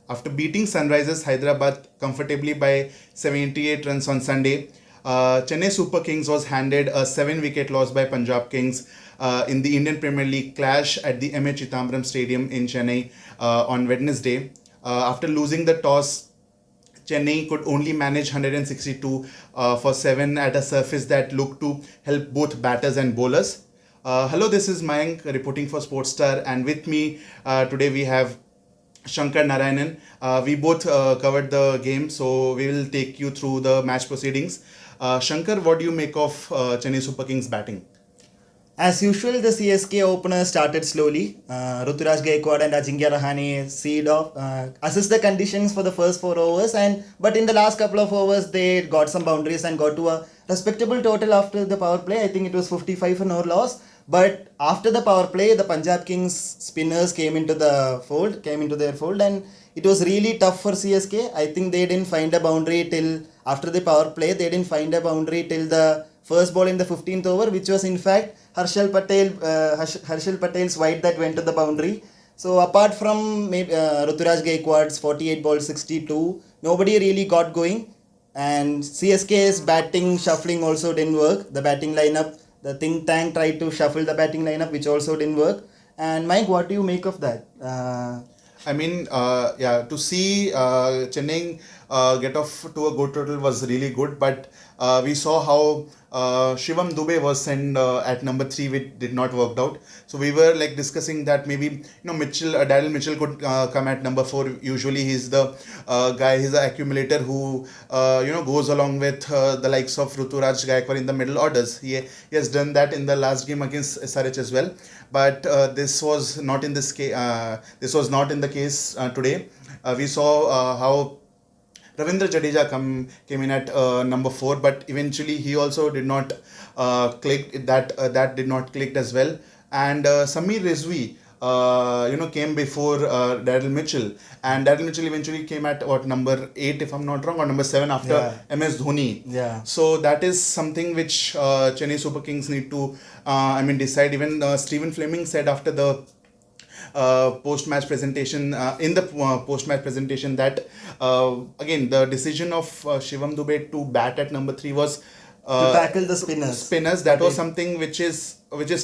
After beating Sunrisers Hyderabad comfortably by 78 runs on Sunday, Chennai Super Kings was handed a 7-wicket loss by Punjab Kings in the Indian Premier League clash at the M.A. Chithambaram Stadium in Chennai on Wednesday. After losing the toss, Chennai could only manage 162 for 7 at a surface that looked to help both batters and bowlers. Hello, this is Mayank reporting for Sportstar, and with me today we have Sankar, Narayanan. We both covered the game, so we will take you through the match proceedings. Shankar, what do you make of Chennai Super Kings batting? As usual, the CSK opener started slowly. Ruturaj Gaikwad and Ajinkya Rahane seed off, assessed the conditions for the first 4 overs, but in the last couple of overs they got some boundaries and got to a respectable total after the power play. I think it was 55 for no loss. But after the power play, the Punjab Kings spinners came into their fold, and it was really tough for CSK. I think they didn't find a boundary till after the power play. They didn't find a boundary till the first ball in the 15th over, which was in fact Harshal Patel's wide that went to the boundary. So apart from Ruturaj Gaikwad's 48 balls 62, nobody really got going. And CSK's batting shuffling also didn't work. The batting lineup, the think tank tried to shuffle the batting lineup, which also didn't work. And Mike, what do you make of that? To see Chennai get off to a good total was really good, but we saw how Shivam Dube was sent at number 3, which did not work out. So we were like discussing that maybe Daryl Mitchell could come at number 4. Usually he's the guy, he's the accumulator who goes along with the likes of Ruturaj Gaikwad in the middle orders. He has done that in the last game against SRH as well, but this was not in this case. This was not in the case today. We saw how Ravindra Jadeja came in at number 4, but eventually he also did not click. That did not click as well. And Samir Rizvi, came before Daryl Mitchell, and Daryl Mitchell eventually came at number 8, if I'm not wrong, or number 7 after MS Dhoni. Yeah. So that is something which Chennai Super Kings need to decide. Even Stephen Fleming said after the post-match presentation that again the decision of Shivam Dube to bat at number 3 was to tackle the spinners. That was something which is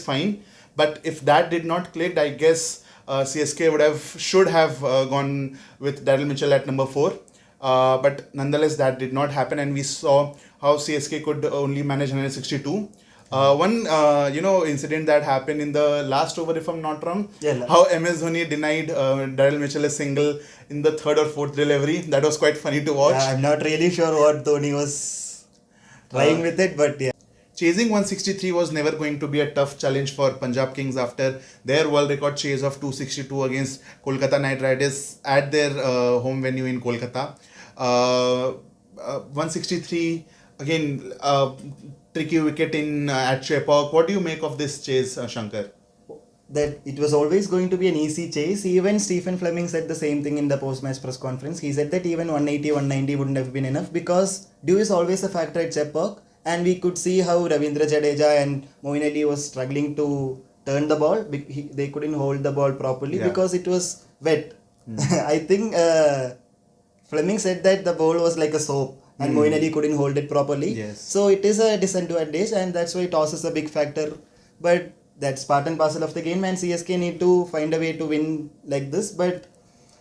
fine, but if that did not click, I guess CSK should have gone with Daryl Mitchell at number 4. But nonetheless, that did not happen, and we saw how CSK could only manage 162. One incident that happened in the last over, if I'm not wrong, how MS Dhoni denied Daryl Mitchell a single in the 3rd or 4th delivery. That was quite funny to watch. I'm not really sure what Dhoni was trying with it, but yeah. Chasing 163 was never going to be a tough challenge for Punjab Kings after their world record chase of 262 against Kolkata Knight Riders at their home venue in Kolkata. 163 again. Tricky wicket at Chepauk. What do you make of this chase, Shankar? That it was always going to be an easy chase. Even Stephen Fleming said the same thing in the post-match press conference. He said that even 180, 190 wouldn't have been enough because dew is always a factor at Chepauk, and we could see how Ravindra Jadeja and Moeen Ali was struggling to turn the ball. They couldn't hold the ball properly because it was wet. I think Fleming said that the ball was like a soap. And Moeen Ali couldn't hold it properly. Yes. So it is a disadvantage, and that's why toss is a big factor. But that's part and parcel of the game, and CSK need to find a way to win like this. But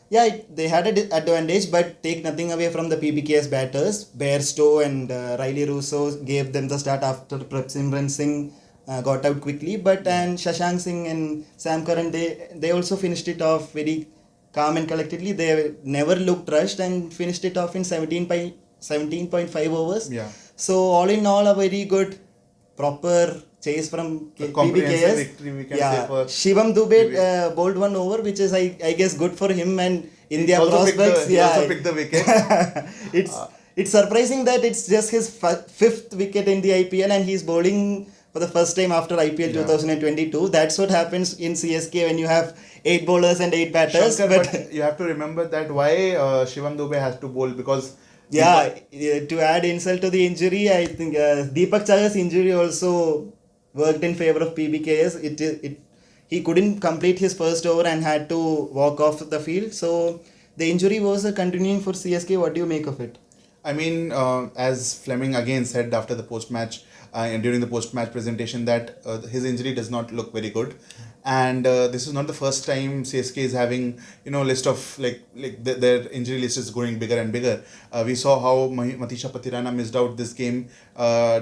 yeah, they had an advantage, but take nothing away from the PBKS batters. Bairstow and Riley Russo gave them the start after Simran Singh got out quickly. And Shashank Singh and Sam Curran, they also finished it off very calm and collectedly. They never looked rushed and finished it off in 17.5 overs. Yeah. So all in all, a very good, proper chase from PBKS. Victory, we can say, for Shivam Dube bowled 1 over, which is I guess good for him and India prospects. He also picked the wicket. It's surprising that it's just his 5th wicket in the IPL, and he's bowling for the first time after IPL 2022. That's what happens in CSK when you have 8 bowlers and 8 batters. Shankar, but you have to remember that why Shivam Dube has to bowl, because to add insult to the injury, I think Deepak Chahar's injury also worked in favor of PBKS. He couldn't complete his first over and had to walk off the field. So the injury was continuing for CSK. What do you make of it? I mean, as Fleming again said after the post-match and during the post-match presentation that his injury does not look very good, and this is not the first time CSK is having list of their injury list is growing bigger and bigger. We saw how Matisha Patirana missed out this game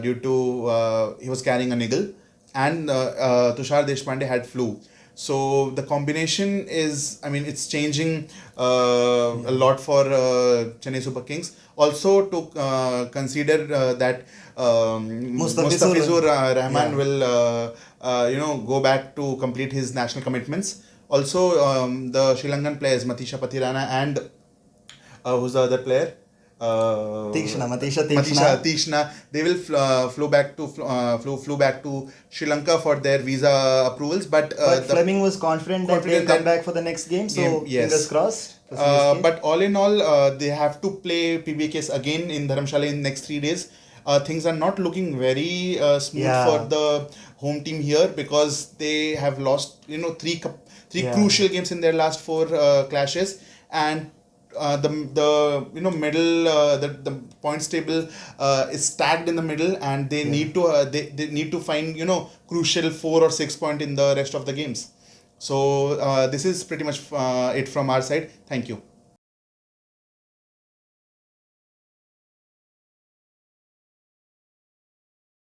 due to he was carrying a niggle, and Tushar Deshpande had flu. So the combination is, I mean, it's changing a lot for Chennai Super Kings. Also to consider that Mustafizur Rahman will, go back to complete his national commitments. Also, the Sri Lankan players Matisha Patirana and who's the other player? Matisha Tishna, they will flew back to Sri Lanka for their visa approvals. But Fleming was confident that they'll come back for the next game. So yes. Fingers crossed. For CSK. But all in all, they have to play PBKS again in Dharamshala in next 3 days. Things are not looking very smooth for the home team here because they have lost three crucial games in their last 4 clashes, and the middle the points table is stacked in the middle, and they need to they need to find crucial 4 or 6 point in the rest of the games. So this is pretty much it from our side. Thank you.